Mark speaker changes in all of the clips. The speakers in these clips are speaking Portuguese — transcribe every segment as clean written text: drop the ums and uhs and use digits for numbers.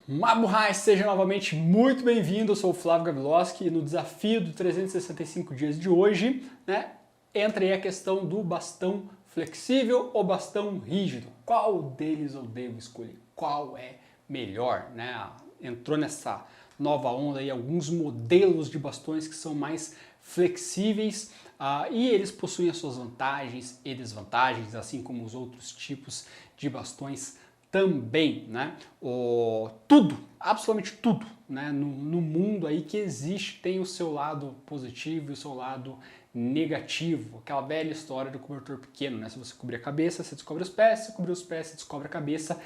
Speaker 1: Mabuhay, seja novamente muito bem-vindo, eu sou o Flávio Gavilowski e no desafio do 365 dias de hoje, entra aí a questão do bastão flexível ou bastão rígido. Qual deles eu devo escolher? Qual é melhor? Entrou nessa nova onda aí alguns modelos de bastões que são mais flexíveis e eles possuem as suas vantagens e desvantagens, assim como os outros tipos de bastões também, tudo, absolutamente tudo, no mundo aí que existe tem o seu lado positivo e o seu lado negativo. Aquela velha história do cobertor pequeno, Se você cobrir a cabeça, você descobre os pés, se cobrir os pés, você descobre a cabeça.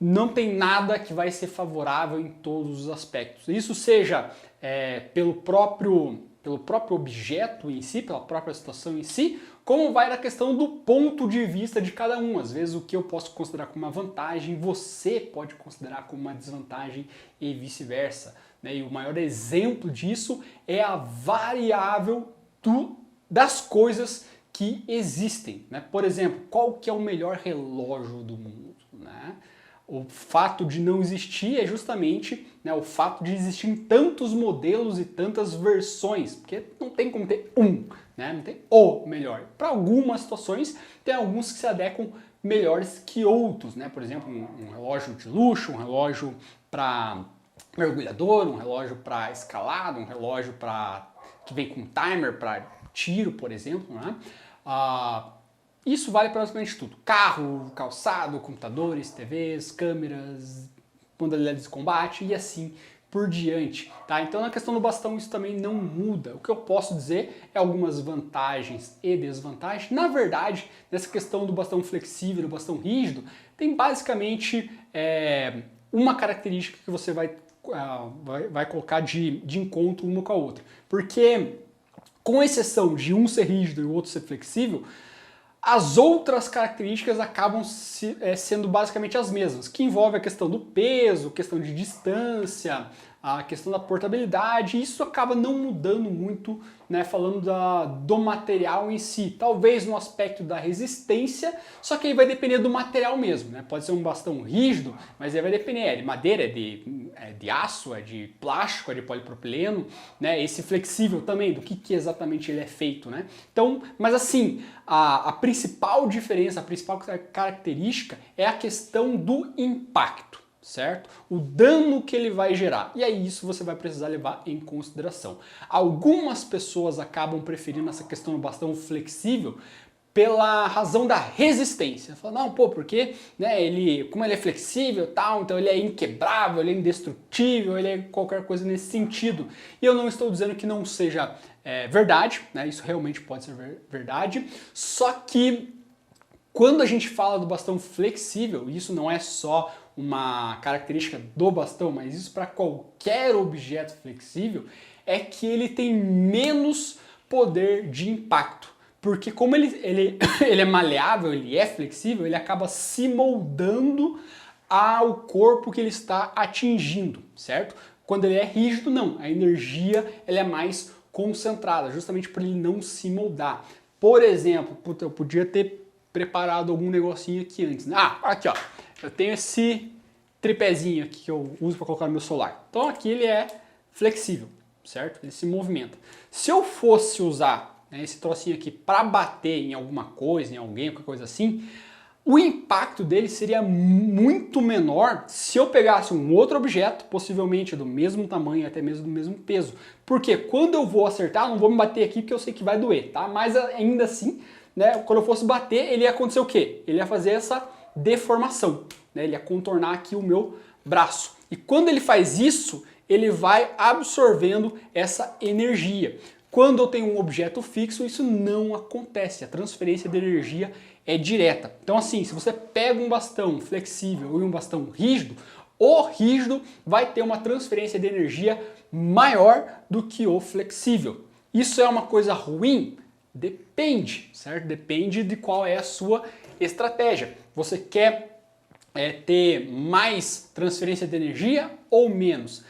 Speaker 1: Não tem nada que vai ser favorável em todos os aspectos. Isso seja pelo próprio objeto em si, pela própria situação em si, como vai na questão do ponto de vista de cada um. Às vezes o que eu posso considerar como uma vantagem, você pode considerar como uma desvantagem e vice-versa. E o maior exemplo disso é a variável das coisas que existem. Por exemplo, qual que é o melhor relógio do mundo? O fato de não existir é justamente o fato de existirem tantos modelos e tantas versões, porque não tem como ter não tem o melhor. Para algumas situações, tem alguns que se adequam melhores que outros, Por exemplo, um relógio de luxo, um relógio para mergulhador, um relógio para escalada, um relógio que vem com timer para tiro, por exemplo, Isso vale para basicamente tudo. Carro, calçado, computadores, TVs, câmeras, modalidades de combate e assim por diante. Então na questão do bastão isso também não muda. O que eu posso dizer é algumas vantagens e desvantagens. Na verdade, nessa questão do bastão flexível e do bastão rígido, tem basicamente uma característica que você vai colocar de encontro uma com a outra. Porque, com exceção de um ser rígido e o outro ser flexível, as outras características acabam sendo basicamente as mesmas, que envolve a questão do peso, questão de distância, a questão da portabilidade. Isso acaba não mudando muito, falando do material em si. Talvez no aspecto da resistência, só que aí vai depender do material mesmo. Pode ser um bastão rígido, mas aí vai depender, é de madeira, é de aço, é de plástico, é de polipropileno, Esse flexível também, do que exatamente ele é feito, Então, mas assim, a principal diferença, a principal característica é a questão do impacto, certo? O dano que ele vai gerar. E aí isso você vai precisar levar em consideração. Algumas pessoas acabam preferindo essa questão do bastão flexível pela razão da resistência. Fala, não, porque como ele é flexível e tal, então ele é inquebrável, ele é indestrutível, ele é qualquer coisa nesse sentido. E eu não estou dizendo que não seja verdade, Isso realmente pode ser verdade, só que quando a gente fala do bastão flexível, isso não é só uma característica do bastão, mas isso para qualquer objeto flexível, é que ele tem menos poder de impacto. Porque como ele é maleável, ele é flexível, ele acaba se moldando ao corpo que ele está atingindo, certo? Quando ele é rígido, não. A energia ela é mais concentrada, justamente por ele não se moldar. Por exemplo, eu podia ter preparado algum negocinho aqui antes. Aqui ó, eu tenho esse tripézinho aqui que eu uso para colocar no meu celular. Então aqui ele é flexível, certo? Ele se movimenta. Se eu fosse usar esse trocinho aqui para bater em alguma coisa, em alguém, qualquer coisa assim, o impacto dele seria muito menor se eu pegasse um outro objeto, possivelmente do mesmo tamanho, até mesmo do mesmo peso. Porque quando eu vou acertar, eu não vou me bater aqui porque eu sei que vai doer, tá? Mas ainda assim, quando eu fosse bater, ele ia acontecer o quê? Ele ia fazer essa deformação, Ele ia contornar aqui o meu braço. E quando ele faz isso, ele vai absorvendo essa energia. Quando eu tenho um objeto fixo, isso não acontece. A transferência de energia é direta. Então assim, se você pega um bastão flexível e um bastão rígido, o rígido vai ter uma transferência de energia maior do que o flexível. Isso é uma coisa ruim? Depende, certo? Depende de qual é a sua estratégia. Você quer ter mais transferência de energia ou menos?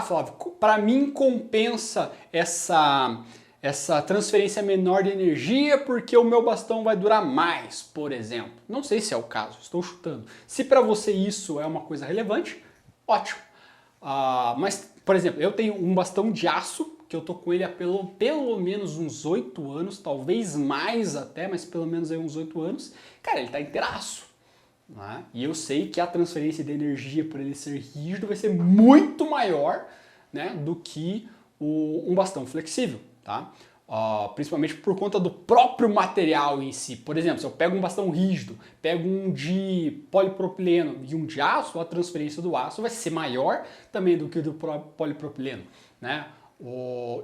Speaker 1: Flávio, para mim compensa essa transferência menor de energia porque o meu bastão vai durar mais, por exemplo. Não sei se é o caso, estou chutando. Se para você isso é uma coisa relevante, ótimo. Mas, por exemplo, eu tenho um bastão de aço, que eu tô com ele há pelo menos uns 8 anos, talvez mais até, mas pelo menos aí uns 8 anos. Cara, ele tá inteiraço. Né? E eu sei que a transferência de energia por ele ser rígido vai ser muito maior, né, do que um bastão flexível, tá? Principalmente por conta do próprio material em si. Por exemplo, se eu pego um bastão rígido, pego um de polipropileno e um de aço, a transferência do aço vai ser maior também do que do polipropileno, né?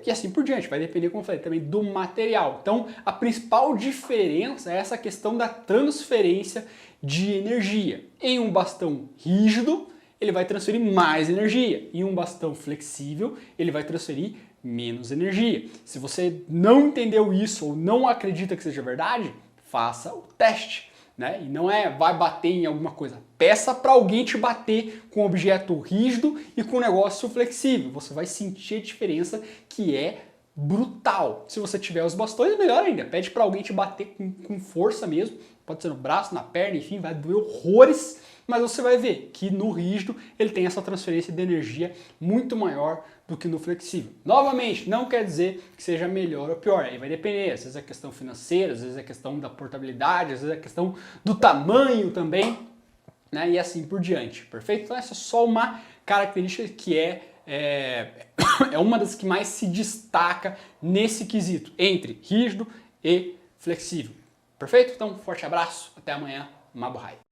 Speaker 1: E assim por diante, vai depender, como eu falei, também do material. Então, a principal diferença é essa questão da transferência de energia. Em um bastão rígido, ele vai transferir mais energia. Em um bastão flexível, ele vai transferir menos energia. Se você não entendeu isso ou não acredita que seja verdade, faça o teste. Né? E não vai bater em alguma coisa. Peça para alguém te bater com um objeto rígido e com um negócio flexível. Você vai sentir a diferença, que é brutal. Se você tiver os bastões, melhor ainda. Pede para alguém te bater com força mesmo. Pode ser no braço, na perna, enfim, vai doer horrores. Mas você vai ver que no rígido ele tem essa transferência de energia muito maior do que no flexível. Novamente, não quer dizer que seja melhor ou pior, aí vai depender, às vezes é questão financeira, às vezes é questão da portabilidade, às vezes é questão do tamanho também, né, e assim por diante, perfeito? Então essa é só uma característica que é uma das que mais se destaca nesse quesito, entre rígido e flexível, perfeito? Então, forte abraço, até amanhã, Mabuhay!